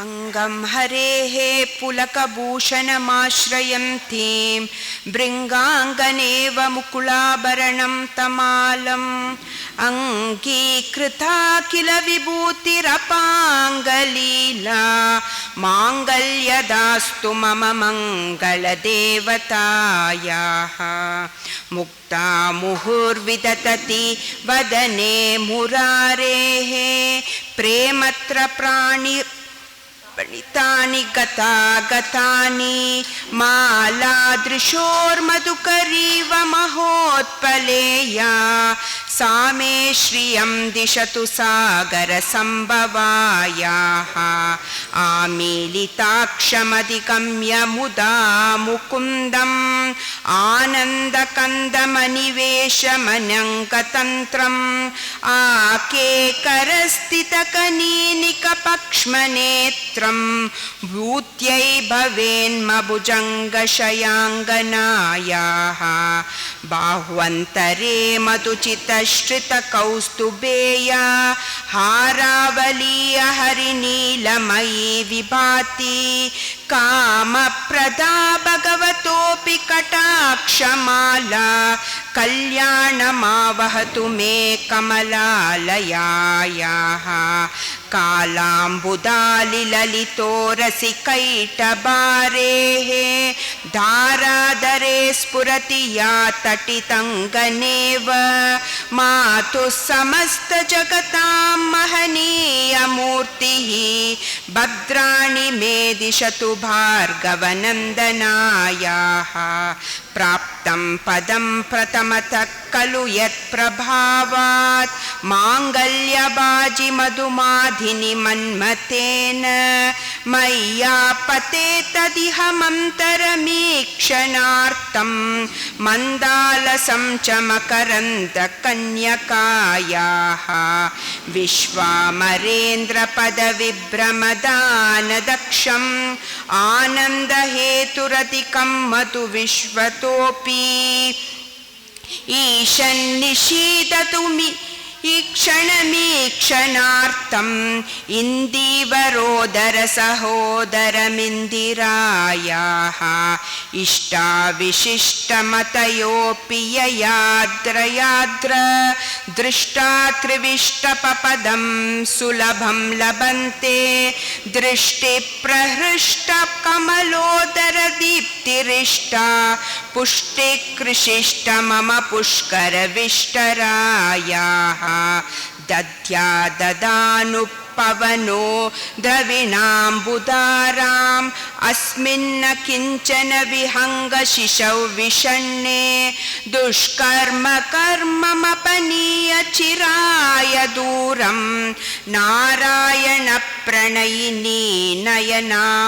अंगं हरेः पुलकभूषणमाश्रयन्तीं भृङ्गाङ्गनेव मुकुलाभरणं तमालम् अङ्गीकृता किल विभूतिरपाङ्गलीला माङ्गल्यदास्तु मम मङ्गलदेवतायाः मुक्ता मुहुर्विदधति वदने मुरारेः प्रेमत्र प्राणि पणितानि गतानि मालादृशोर्मधुकरीव महोत्पलेया सा मे श्रियं दिशतु सागरसम्भवायाः आमीलिताक्षमधिगम्य मुदा मुकुन्दम् आनन्दकन्दमनिवेशमनङ्गतन्त्रम् आकेकरस्थितकनीनिकपक्ष्मनेत्रं भूत्यै भवेन्मभुजङ्गशयाङ्गनायाः बाह्वन्तरे मधुचितश्रितकौस्तुभेया हारावलीय हरिनीलमयी विभाति कामप्रदा भगवतोऽपि कटाक्षमाला कल्याणमावहतु मे कमलालयायाः कालाम्बुदालिललितो रसिकैटबारेः धाराधरे स्फुरति या तटितङ्गनेव मातुः समस्तजगतां महनीयमूर्तिः भद्राणि मे दिशतु भार्गवनन्दनायाः प्राप्तं पदं प्रथमतः खलु यत्प्रभावात् माङ्गल्यबाजि मधुमाधिनि मन्मथेन मय्यापते तदिह मन्तरमीक्षणार्थं मन्दालसं च मकरन्दकन्यकायाः विश्वामरेन्द्रपदविभ्रमदानदक्षम् आनन्दहेतुरधिकं मधु विश्वतोऽपि ईशन्निशीदतु ईक्षणमीक्षणार्थम् इन्दीवरोदर सहोदरमिन्दिरायाः इष्टाविशिष्टमतयोऽपि ययाद्रयाद्र दृष्टा त्रिविष्टपपदं सुलभं लभन्ते दृष्टिप्रहृष्टकमलोदर दीप्तिरिष्टा पुष्टिकृशिष्ट मम पुष्करविष्टरायाः दद्या ददानुपवनो द्रविणाम्बुदाराम् अस्मिन्न किञ्चन विहङ्गशिशौ विषण्णे दुष्कर्म कर्ममपनीय चिराय दूरम् नारायण प्रणयिनी नयनाम्बुवाहाः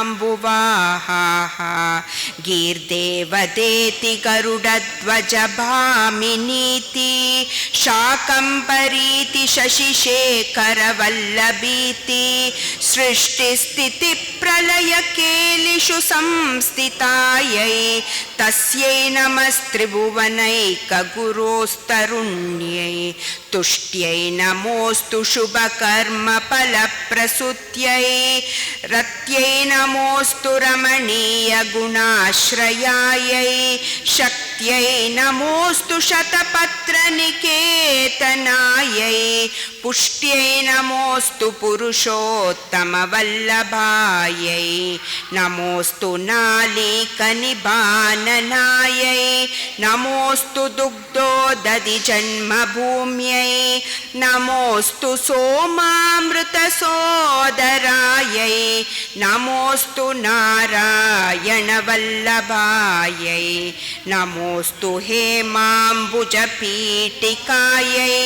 गीर्देवदेति गरुडध्वज भामिनीति शाकम्भरीति शशिशेखरवल्लभीति सृष्टिस्थितिप्रलयकेलिषु संस्थितायै तस्यै नमस्त्रिभुवनैकगुरोस्तरुण्यै तुष्ट्यै नमोऽस्तु शुभकर्मफलप्रसूत्यै रत्यै नमोऽस्तु रमणीयगुणाश्रयायै शक्त्यै नमोऽस्तु शतपत्रनिकेतनायै पुष्ट्यै नमोऽस्तु पुरुषोत्तमवल्लभायै नमोऽस्तु नालीकनिबाननायै नमोऽस्तु दुग्धोदधिजन्मभूम्यै नमोऽस्तु सोमामृतसोदरायै नमोऽस्तु नारायणवल्लभायै नमोऽस्तु हेमाम्बुजपीठिकायै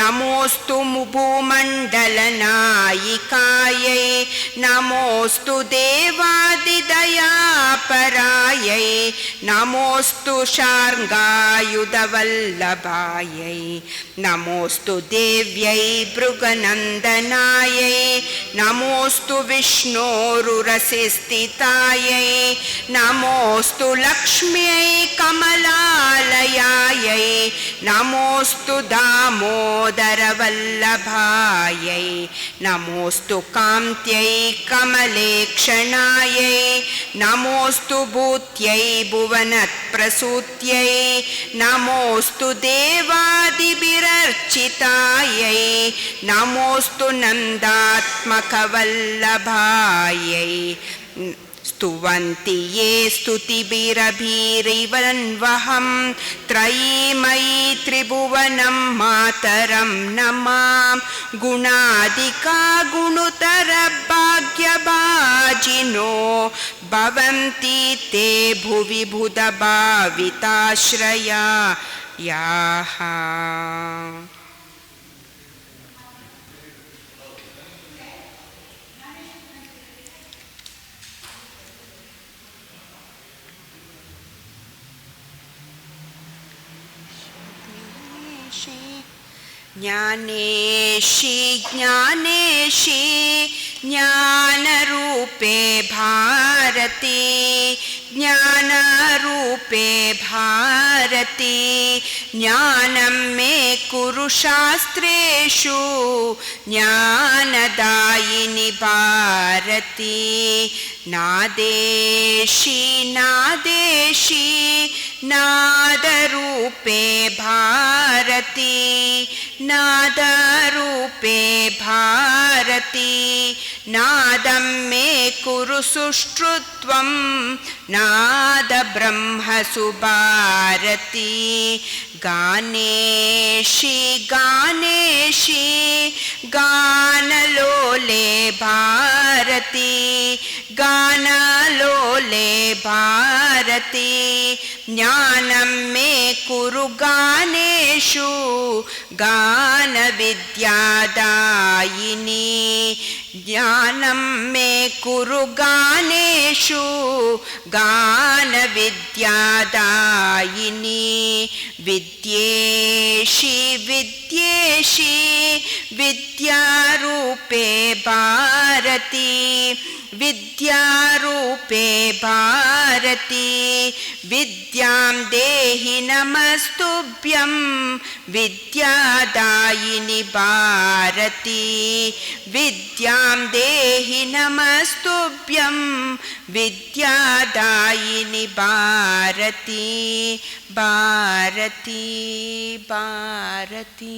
नमोऽस्तु भूमण्डलनायिकायै नमोऽस्तु देवादिदयापरायै नमोऽस्तु शार्ङ्गायुधवल्लभायै नमोऽस्तु देव्यै भृगनन्दनायै नमोऽस्तु विष्णोरुरसिस्थितायै नमोऽस्तु लक्ष्म्यै कमलालयायै नमोऽस्तु दामोदरवल्लभायै नमोऽस्तु कान्त्यै कमलेक्षणायै नमोऽस्तु भूत्यै भुवनप्रसूत्यै नमोऽस्तु देवादिभिरर्चितायै नमोऽस्तु नन्दात्मकवल्लभायै स्तुवन्ति ये स्तुतिभिरभिरिवन्वहं त्रयीमयी त्रिभुवनं मातरं नमां गुणादिका गुणुतर भाग्यभाजिनो भवन्ति ते भुवि बुधभाविताश्रया याः ज्ञानेशी ज्ञानेशी ज्ञानरूपे भारती ज्ञानरूपे भारती ज्ञानं मे कुरु शास्त्रेषु ज्ञानदायिनि भारती नादेशी नादेशी नादरूपे भारती नादरूपे भारती नादं मे कुरु सुष्ठुत्वं नादब्रह्मसु भारती गानेशी गानेशी गानलोले भारती गानलोले भारती ज्ञानं मे कुरु गानेषु गानविद्यादायिनी ज्ञानं मे कुरु गानेषु गानविद्यादायिनी विद्येशी विद्येशी विद्यारूपे भारती विद्यारूपे भारती विद्यां देहि नमस्तुभ्यं विद्यादायिनि भारती विद्यां देहि नमस्तुभ्यं विद्यादायिनि भारती भारती भारती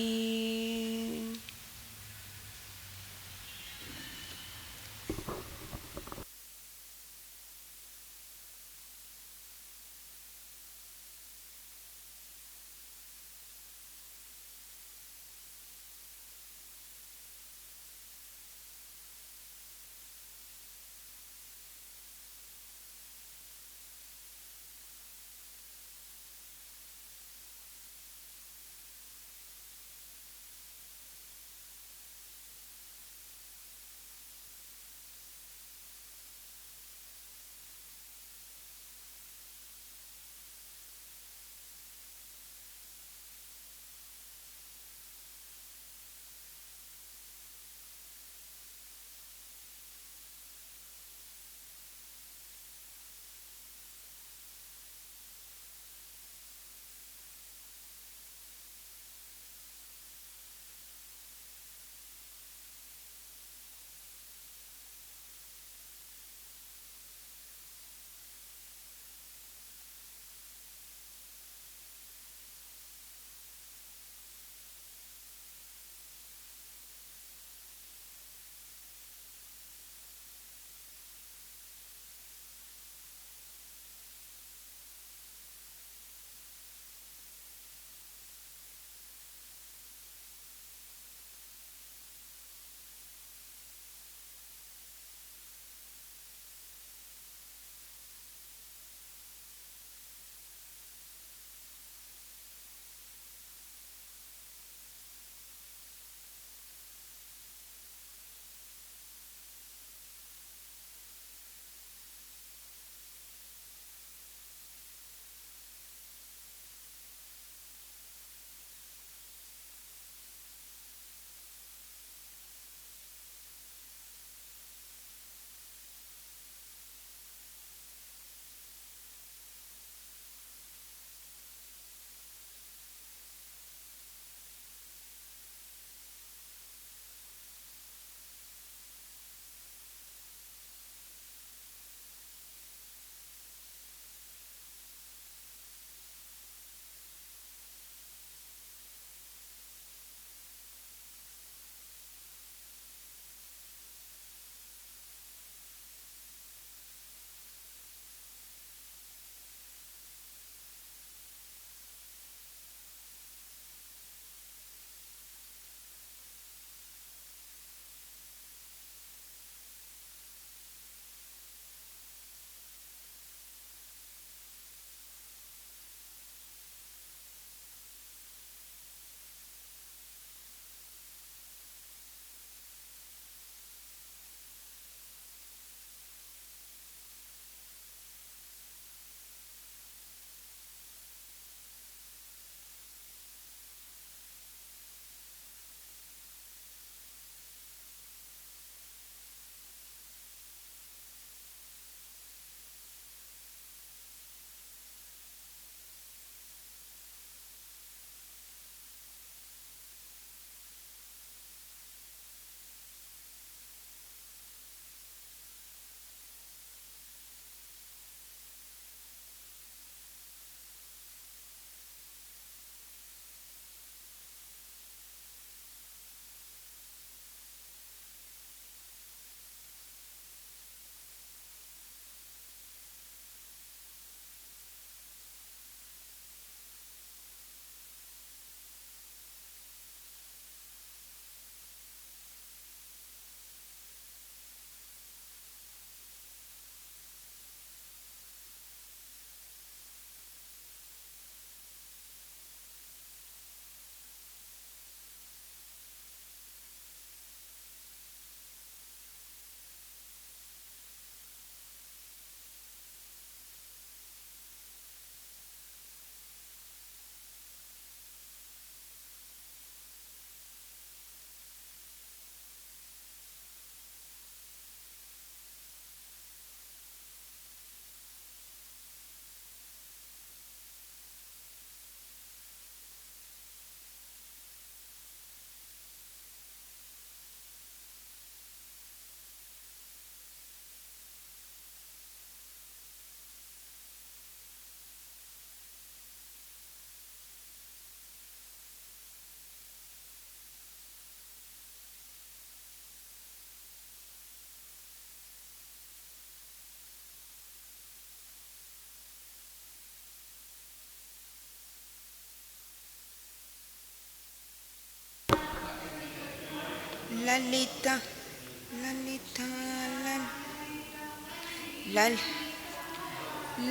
ललिता ललिता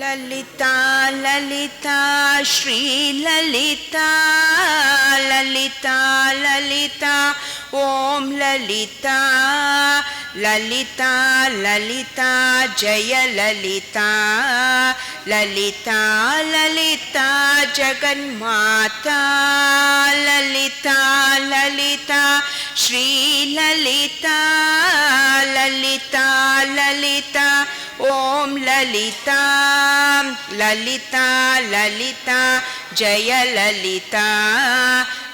ललिता ललिता श्री ललिता ललिता ललिता ओम ललिता ललिता ललिता जय ललिता ललिता ललिता जगन्माता ललिता ललिता श्री ललिता ललिता ललिता ओम ललिता ललिता ललिता जय ललिता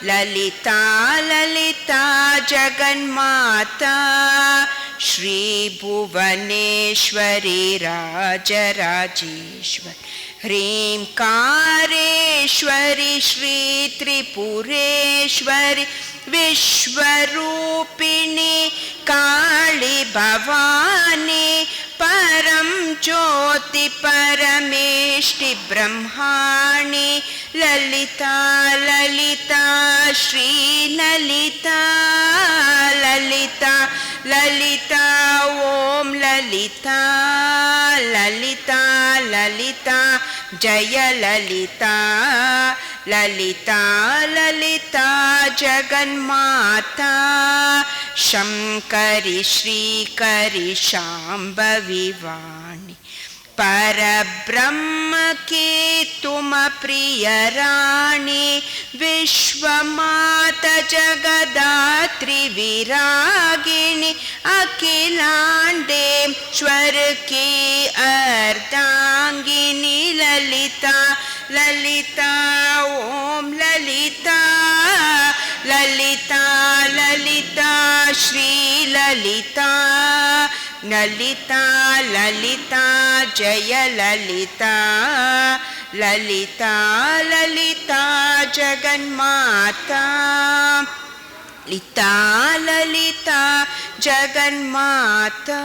ललिता ललिता जगन्माता श्री भुवनेश्वरी राजराजेश्वरी ह्रींकारेश्वरी श्री त्रिपुरेश्वरी विश्वरूपिणी काली भवानी परम ज्योति परमेष्टि ब्रह्माणि ललिता ललिता श्री ललिता ललिता ललिता ओम ललिता ललिता ललिता जय ललिता ललिता ललिता जगन्माता शंकरी श्रीकरी शांभवी वाणी परब्रह्म की तुम प्रिय रानी विश्वमाता जगदात्री विरागिनी अखिलांडेश्वर की अर्धांगिनी ललिता ललिता ओम ललिता ललिता ललिता श्री ललिता ललिता ललिता जय ललिता ललिता ललिता जगन्माता ललिता ललिता जगन्माता।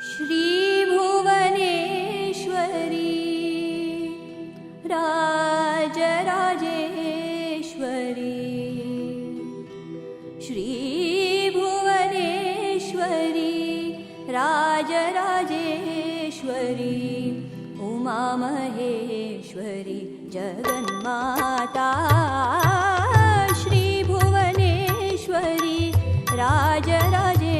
श्री भुवनेश्वरी उमामहेश्वरी जगन्माता श्रीभुवनेश्वरी राजराजेश्वरी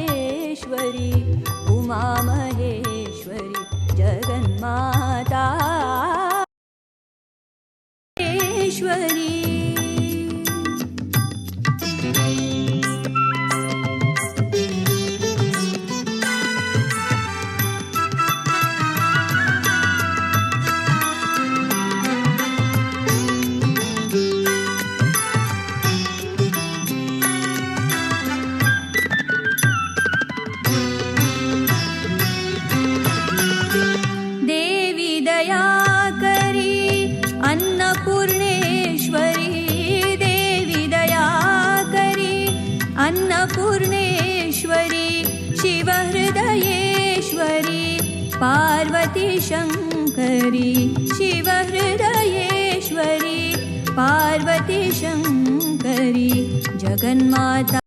उमामहेश्वरी जगन्माता ईश्वरी देवी दया करी अन्नपूर्णेश्वरी देवी दया करी अन्नपूर्णेश्वरी शिवहृदयेश्वरी पार्वती शङ्करी शिवहृदयेश्वरी पार्वती शङ्करी जगन्माता